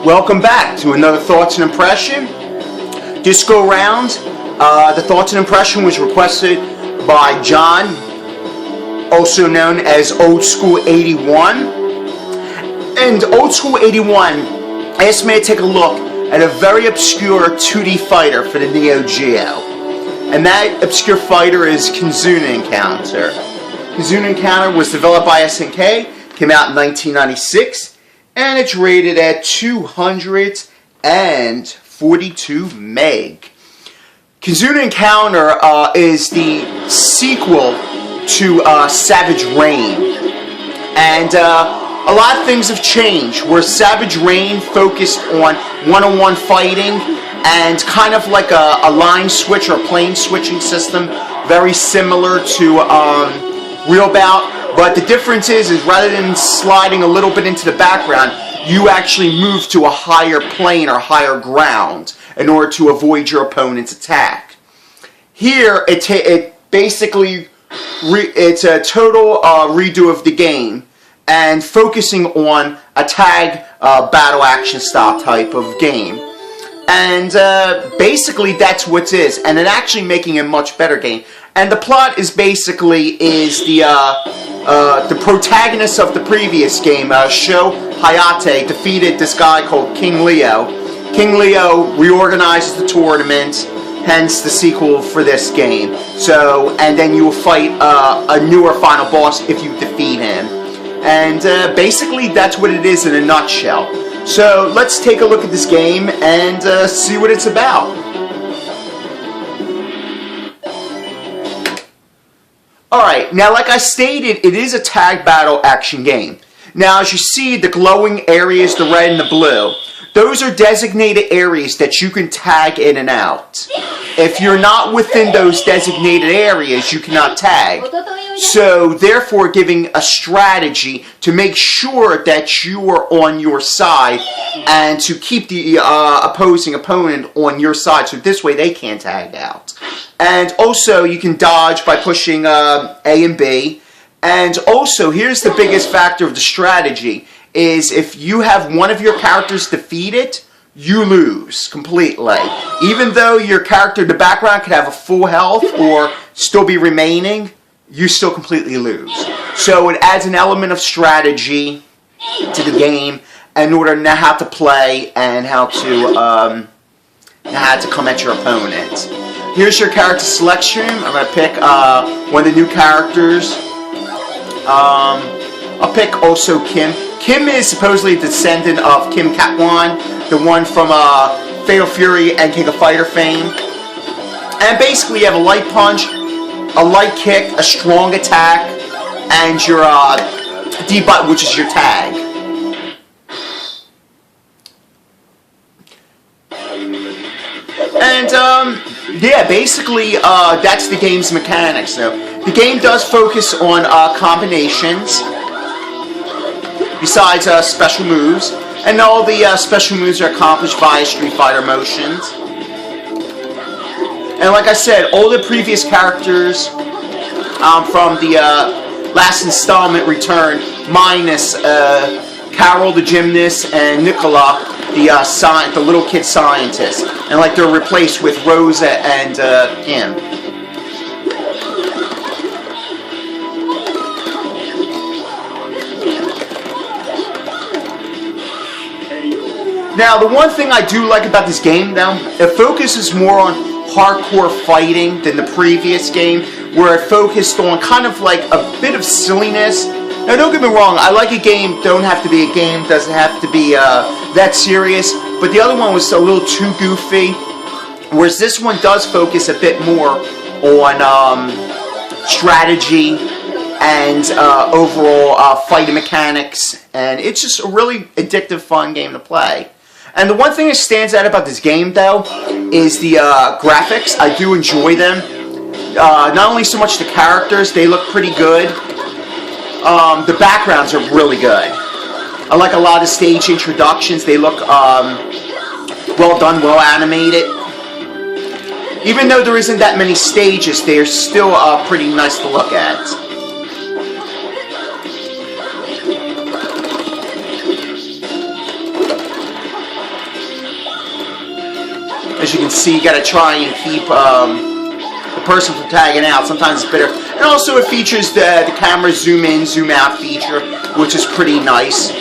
Welcome back to another Thoughts and Impression. This go round, the Thoughts and Impression was requested by John, also known as Old School 81. And Old School 81 asked me to take a look at a very obscure 2D fighter for the Neo Geo. And that obscure fighter is Kizuna Encounter. Kizuna Encounter was developed by SNK, came out in 1996, and it's rated at 242 meg. Kizuna Encounter is the sequel to Savage Reign. And a lot of things have changed, where Savage Reign focused on one-on-one fighting and kind of like a line switch or a plane switching system, very similar to Real Bout. But the difference is rather than sliding a little bit into the background, you actually move to a higher plane or higher ground in order to avoid your opponent's attack. Here, it's a total redo of the game and focusing on a tag battle action style type of game. And basically that's what it is, and it actually making a much better game. And the plot is basically the protagonist of the previous game, Sho Hayate, defeated this guy called King Leo. King Leo reorganizes the tournament, hence the sequel for this game. So, and then you will fight a newer final boss if you defeat him. And basically that's what it is in a nutshell. So let's take a look at this game and see what it's about. Alright, now like I stated, it is a tag battle action game. Now as you see, the glowing areas, the red and the blue, those are designated areas that you can tag in and out. If you're not within those designated areas, you cannot tag. So therefore giving a strategy to make sure that you are on your side and to keep the opposing opponent on your side, so this way they can't tag out. And also you can dodge by pushing A and B. And also here's the biggest factor of the strategy, is if you have one of your characters defeated, you lose completely. Even though your character in the background could have a full health or still be remaining, you still completely lose. So it adds an element of strategy to the game in order to know how to play and how to come at your opponent. Here's your character selection. I'm going to pick one of the new characters. I'll pick also Kim. Kim is supposedly a descendant of Kim Katwan, the one from Fatal Fury and King of Fighter fame. And basically you have a light punch, a light kick, a strong attack, and your D button, which is your tag. And yeah, basically that's the game's mechanics. So the game does focus on combinations, besides special moves, and all the special moves are accomplished via Street Fighter motions. And like I said, all the previous characters from the last installment return, minus Carol the gymnast and Nicola the little kid scientist, and like they're replaced with Rosa and Kim. Now, the one thing I do like about this game, though, it focuses more on hardcore fighting than the previous game, where it focused on kind of like a bit of silliness. Now, don't get me wrong, I like a game, don't have to be a game, doesn't have to be that serious, but the other one was a little too goofy, whereas this one does focus a bit more on strategy and overall fighting mechanics, and it's just a really addictive, fun game to play. And the one thing that stands out about this game, though, is the graphics. I do enjoy them. Not only so much the characters, they look pretty good. The backgrounds are really good. I like a lot of stage introductions. They look well done, well animated. Even though there isn't that many stages, they're still pretty nice to look at. as you can see, you gotta try and keep the person from tagging out. Sometimes it's better. And also it features the camera zoom in, zoom out feature, which is pretty nice.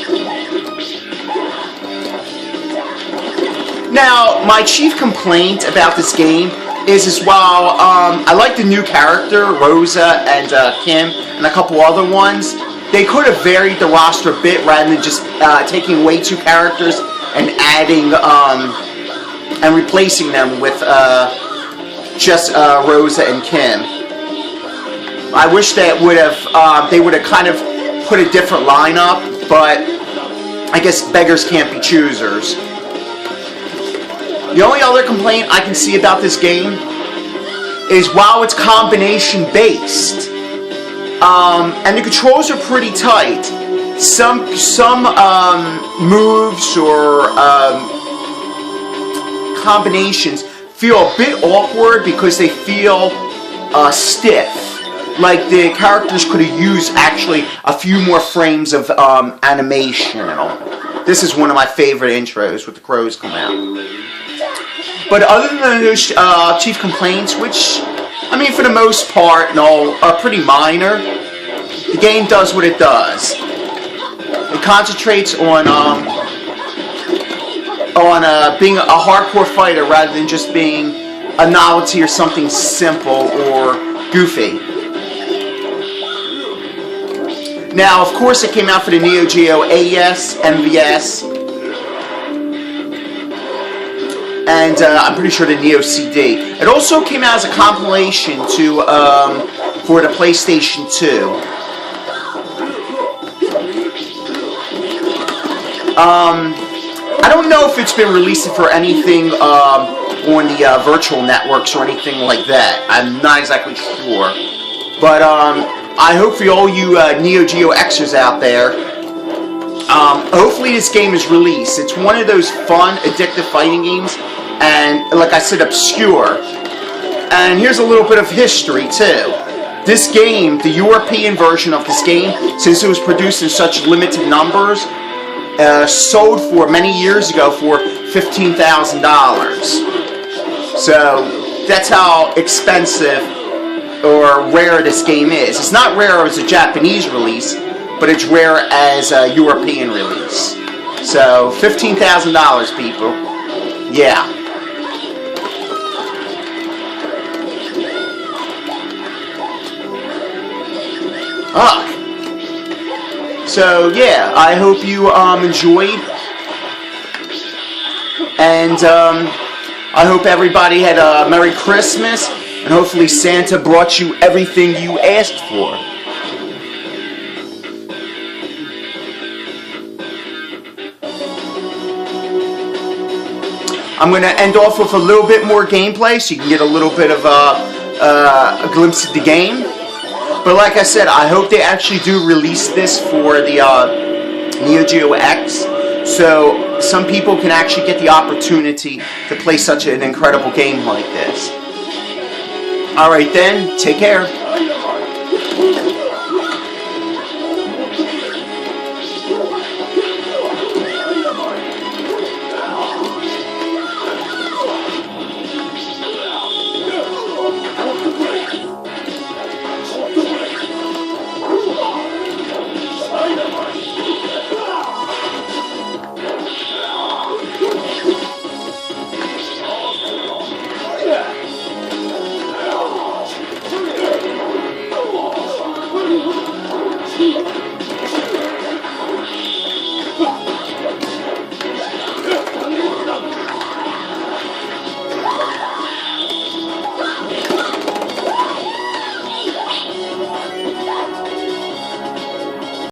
Now, my chief complaint about this game is while I like the new character, Rosa and Kim, and a couple other ones, they could have varied the roster a bit rather than just taking away 2 characters and adding and replacing them with just Rosa and Kim. I wish that they would have kind of put a different lineup, but I guess beggars can't be choosers. The only other complaint I can see about this game is while it's combination based, and the controls are pretty tight, some moves or combinations feel a bit awkward because they feel stiff. Like the characters could have used actually a few more frames of animation. This is one of my favorite intros with the crows come out. But other than those chief complaints, which, I mean, for the most part, are pretty minor, the game does what it does. It concentrates on being a hardcore fighter rather than just being a novelty or something simple or goofy. Now, of course, it came out for the Neo Geo AES, MVS, and I'm pretty sure the Neo CD. It also came out as a compilation for the PlayStation 2. I don't know if it's been released for anything on the virtual networks or anything like that. I'm not exactly sure. But I hope for all you Neo Geo Xers out there, hopefully this game is released. It's one of those fun, addictive fighting games, and like I said, obscure. And here's a little bit of history too. This game, the European version of this game, since it was produced in such limited numbers, sold for many years ago for $15,000. So that's how expensive or rare this game is. It's not rare as a Japanese release, but it's rare as a European release. So $15,000, people. Yeah. Ugh. So yeah, I hope you enjoyed, and I hope everybody had a Merry Christmas, and hopefully Santa brought you everything you asked for. I'm going to end off with a little bit more gameplay so you can get a little bit of a glimpse of the game. But like I said, I hope they actually do release this for the Neo Geo X, so some people can actually get the opportunity to play such an incredible game like this. Alright then, take care.